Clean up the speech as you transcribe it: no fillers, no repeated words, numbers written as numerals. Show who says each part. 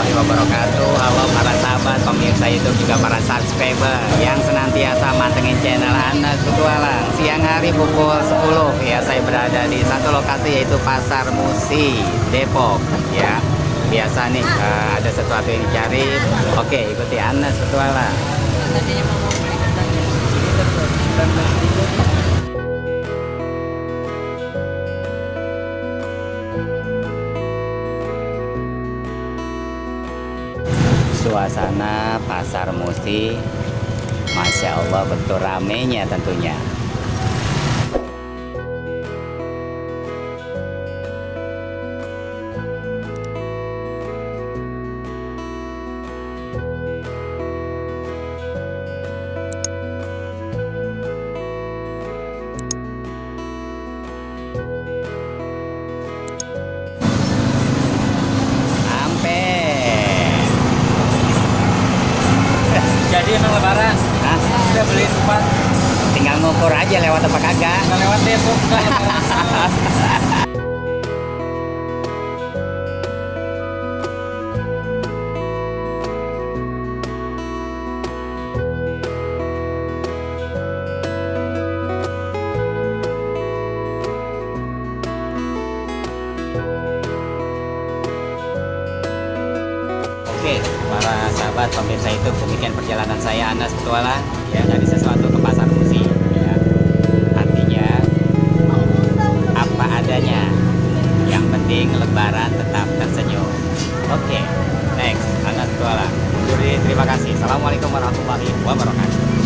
Speaker 1: warahmatullahi wabarakatuh. Halo para sahabat pemirsa YouTube, juga para subscriber yang senantiasa mantengin channel Anas Petualang. Siang hari pukul 10 ya, saya berada di satu lokasi, yaitu Pasar Musi, Depok ya. Biasa nih ada sesuatu yang dicari. Oke, ikuti Anas Petualang. Suasana Pasar Musi, Masya Allah, betul ramenya tentunya.
Speaker 2: Jadi emang lebaran?
Speaker 1: Hah?
Speaker 2: Udah beli tempat?
Speaker 1: Tinggal ngukur aja lewat apa kagak.
Speaker 2: Nggak lewat Depok, nggak lebaran.
Speaker 1: Oke, para sahabat pemirsa itu, demikian perjalanan saya Anas Petualang ya, dari sesuatu ke Pasar Musi ya. Artinya apa adanya, yang penting lebaran tetap tersenyum. Oke, next Anas Petualang undur diri, terima kasih. Assalamualaikum warahmatullahi wabarakatuh.